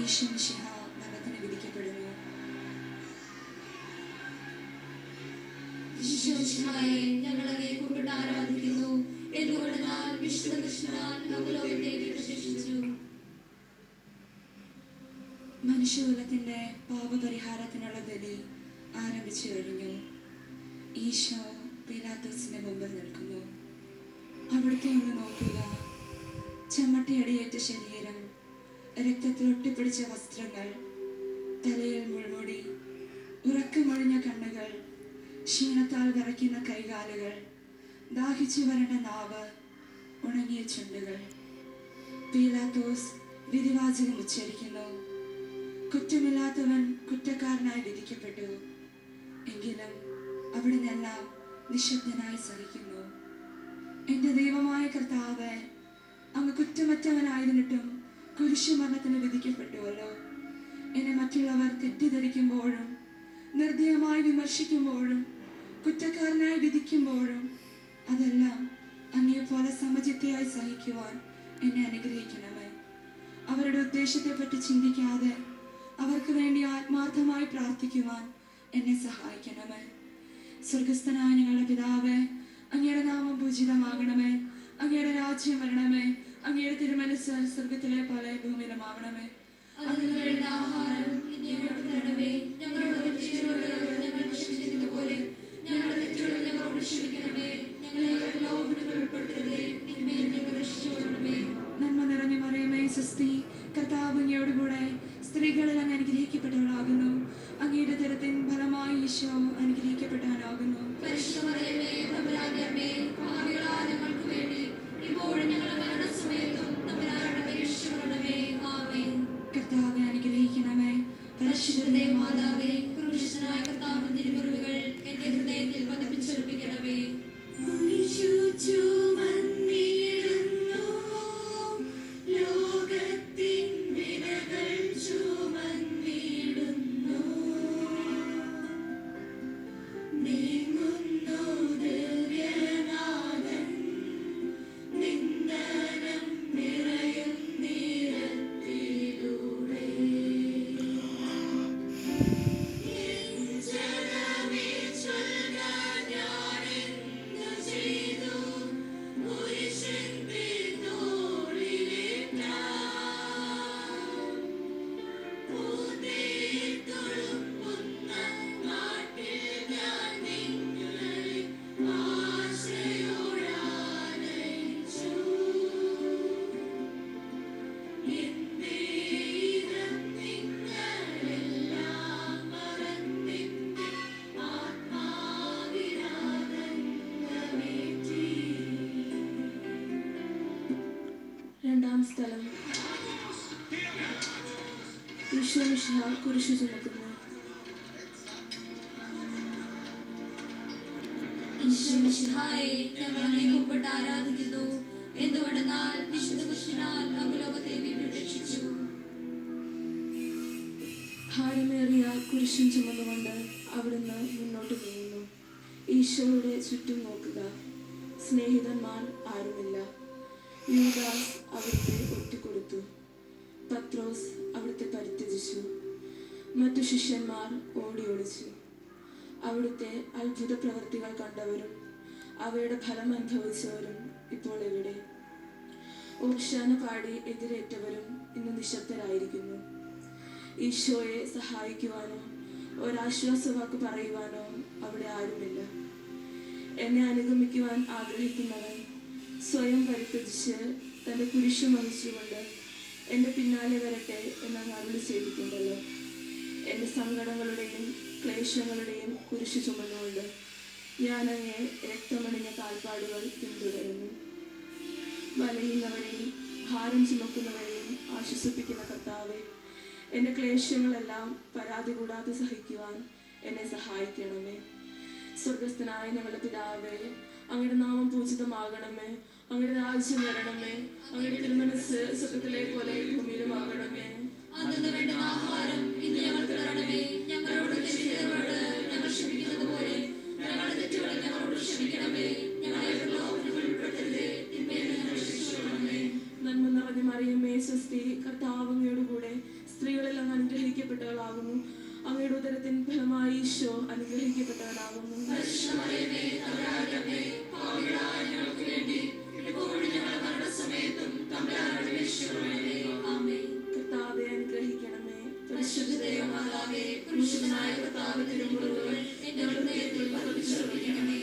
ഈശോ മിശിഹ നരകത്തിന് വിധിക്കപ്പെടുന്നു. ഈശോ മിശിഹായെ ഞങ്ങൾ അങ്ങയെ കുമ്പിട്ട് ആരാധിക്കുന്നു. എന്തുകൊണ്ടെന്നാൽ വിശുദ്ധ കൃഷ്ണനാൽ ലോകത്തെ വിശേഷിച്ചു. മനുഷ്യകുലത്തിന്റെ പാപപരിഹാരത്തിനുള്ള ബലി ആരംഭിച്ചു കഴിഞ്ഞു. ഈശോ പീലാത്തോസിന്റെ മുമ്പിൽ നിൽക്കുന്നു. അവിടുത്തെ ഒന്ന് നോക്കുക. ചമ്മട്ടിയടിയേറ്റ ശരീരം, രക്തത്തിൽ ഒട്ടിപ്പിടിച്ച വസ്ത്രങ്ങൾ, തലയിൽ മുൾമുടി, ഉറക്കമൊഴിഞ്ഞ കണ്ണുകൾ, ക്ഷീണത്താൽ വിറയ്ക്കുന്ന കൈകാലുകൾ, ദാഹിച്ചു വരേണ്ട നാവ്, ഉണങ്ങിയ ചുണ്ടുകൾ. പീലാത്തോസ് വിധിവാചകം ഉച്ചരിക്കുന്നു. കുറ്റമില്ലാത്തവൻ കുറ്റക്കാരനായി വിധിക്കപ്പെട്ടു. എങ്കിലും അവിടുന്നെല്ലാം നിശബ്ദനായി സഹിക്കുന്നു. എൻ്റെ ദൈവമായ കർത്താവേ, അങ്ങ് കുറ്റമറ്റവനായിരുന്നിട്ടും കുരിശുമരണത്തിന് വിധിക്കപ്പെട്ടുവല്ലോ. എന്നെ മറ്റുള്ളവർ തെറ്റിദ്ധരിക്കുമ്പോഴും നിർദ്ദയമായി വിമർശിക്കുമ്പോഴും കുറ്റക്കാരനായി വിധിക്കുമ്പോഴും അതെല്ലാം അങ്ങയെപ്പോലെ സമചിത്തയായി സഹിക്കുവാൻ എന്നെ അനുഗ്രഹിക്കണമേ. അവരുടെ ഉദ്ദേശത്തെപ്പറ്റി ചിന്തിക്കാതെ അവർക്ക് വേണ്ടി ആത്മാർത്ഥമായി പ്രാർത്ഥിക്കുവാൻ എന്നെ സഹായിക്കണമേ. സ്വർഗസ്ഥനായ ഞങ്ങളുടെ പിതാവേ, അങ്ങയുടെ നാമം പൂജിതമാകണമേ. അങ്ങയുടെ രാജ്യം വരണമേ. അങ്ങയുടെ തിരുമനസ്സ് സ്വർഗത്തിലെ പോലെ ഭൂമിയിലുമാകണമേ. അതിന് വേണ്ട ആഹാരം ഞങ്ങൾക്ക് തരണമേ. ഞങ്ങളുടെ തെറ്റുകളോട് ഞങ്ങൾ ക്ഷമിച്ചതുപോലെ ഞങ്ങളുടെ തെറ്റുകൾ ഞങ്ങളോട് ക്ഷമിക്കണമേ. ഞങ്ങളെ പ്രലോഭനത്തിൽ ഉൾപ്പെടുത്തരുതേ, തിന്മയിൽ ഞങ്ങളെ രക്ഷിച്ചുകൊള്ളണമേ. നന്മ നിറഞ്ഞ മറിയമേ, സ്വസ്തി, കർത്താവ് അങ്ങയോടുകൂടെ സ്ത്രീകളിൽ അങ്ങ് അനുഗ്രഹിക്കപ്പെട്ടവളാകുന്നു. അങ്ങയുടെ ദുരിതത്തിൻ ഫലമായി ഈശോ അനുഗ്രഹിക്കപ്പെട്ടവനാകുന്നു. പരിശുദ്ധ മറിയമേ, തമ്പുരാന്റെ അമ്മേ, പാപികളായ ഞങ്ങൾക്ക് വേണ്ടി ഇപ്പോഴും ഞങ്ങളുടെ മരണസമയത്തും തമ്പുരാനോട് അപേക്ഷിച്ചുകൊള്ളണമേ. ആമേൻ. കർത്താവെ അനുഗ്രഹിക്കണമേ. പരിശുദ്ധ മാതാവേ, ക്രൂശനായ കർത്താവിന്റെ തിരുമുറിവുകൾ എന്റെ ഹൃദയത്തിൽ പതിപ്പിച്ചൊളിപ്പിക്കണമേ. രണ്ടാം സ്ഥലം. ഈശോ മിശിഹ കുരിശു ചുമക്കുന്നു. ഈശോ മിശിഹായെ ഞങ്ങൾ അങ്ങയെ കുമ്പിട്ട് ആരാധിക്കുന്നു. എന്തുകൊണ്ടെന്നാൽ വിശുദ്ധ കൃഷ്ണനാൽ ലോകത്തെ രക്ഷിച്ചു. ഭാരമേറിയ കുരിശും ചുമന്നുകൊണ്ട് അവിടുന്ന് മുന്നോട്ട് നീങ്ങുന്നു. ഈശോയുടെ ചുറ്റും നോക്കുക. സ്നേഹിതന്മാർ ആരുമില്ല. യൂദാസ് അവിടുത്തെ ഒറ്റിക്കൊടുത്തു. പത്രോസ് അവിടുത്തെ പരിത്യജിച്ചു. മറ്റു ശിഷ്യന്മാർ ഓടി ഒളിച്ചു. അവിടുത്തെ അത്ഭുത പ്രവൃത്തികൾ കണ്ടവരും അവയുടെ ഫലം അനുഭവിച്ചവരും ഇപ്പോൾ എവിടെ? ഓശാന പാടി എതിരേറ്റവരും ഇന്ന് നിശബ്ദരായിരിക്കുന്നു. ഈശോയെ സഹായിക്കുവാനോ ഒരാശ്വാസവാക്ക് പറയുവാനോ അവിടെ ആരുമില്ല. എന്നെ അനുഗമിക്കുവാൻ ആഗ്രഹിക്കുന്നവൻ സ്വയം പരിത്യജിച്ച് തൻ്റെ കുരിശ് വഹിച്ചുകൊണ്ട് എൻ്റെ പിന്നാലെ വരട്ടെ എന്നങ്ങ് അരുളി ചെയ്തിട്ടുണ്ടല്ലോ. എൻ്റെ സങ്കടങ്ങളുടെയും ക്ലേശങ്ങളുടെയും കുരിശ് ചുമന്നുകൊണ്ട് ഞാനങ്ങയെ രക്തമണിഞ്ഞ കാൽപ്പാടുകൾ പിന്തുടരുന്നു. വലയുന്നവരെയും ഭാരം ചുമക്കുന്നവരെയും ആശ്വസിപ്പിക്കുന്ന കർത്താവെ, എൻ്റെ ക്ലേശങ്ങളെല്ലാം പരാതി കൂടാതെ സഹിക്കുവാൻ എന്നെ സഹായിക്കണമേ. സ്വർഗസ്ഥനായ ഞങ്ങളുടെ പിതാവേ, അങ്ങയുടെ നാമം പൂജിതമാകണമേ. അങ്ങയുടെ രാജ്യം വരണമേ. അങ്ങയുടെ തിരുമനസ്സ് സ്വർഗത്തിലെ പോലെ ഭൂമിയിലുമാകണമേ. അന്നു വേണ്ട ആഹാരം ഇന്ന് ഞങ്ങൾക്ക് തരണമേ. ഞങ്ങളോട് തെറ്റുകളോട് ഞങ്ങൾ ക്ഷമിക്കുന്നത് പോലെ ഞങ്ങളുടെ തെറ്റുകൾ ഞങ്ങളോട് ക്ഷമിക്കണമേ. ഞങ്ങളെ പ്രലോഭനത്തിൽ ഉൾപ്പെടുത്തരുതേ, തിന്മയിൽ ഞങ്ങളെ രക്ഷിച്ചുകൊള്ളണമേ. നന്മ നിറഞ്ഞ മറിയമേ, സ്വസ്തി, കർത്താവ് അങ്ങയോടുകൂടെ സ്ത്രീ അങ്ങയുടെ ഉദരത്തിൻ ഫലമായി ഈശോ അനുഗ്രഹിക്കപ്പെട്ടവനാകുന്നു. കർത്താവെ അനുഗ്രഹിക്കണമേ. പരിശുദ്ധ ദൈവമാതാവേ, ക്രൂശിതനായ കർത്താവ് തിരുമുറിവുകൾ എന്റെ ഹൃദയത്തിൽ പതിപ്പിച്ചുറപ്പിക്കണമേ.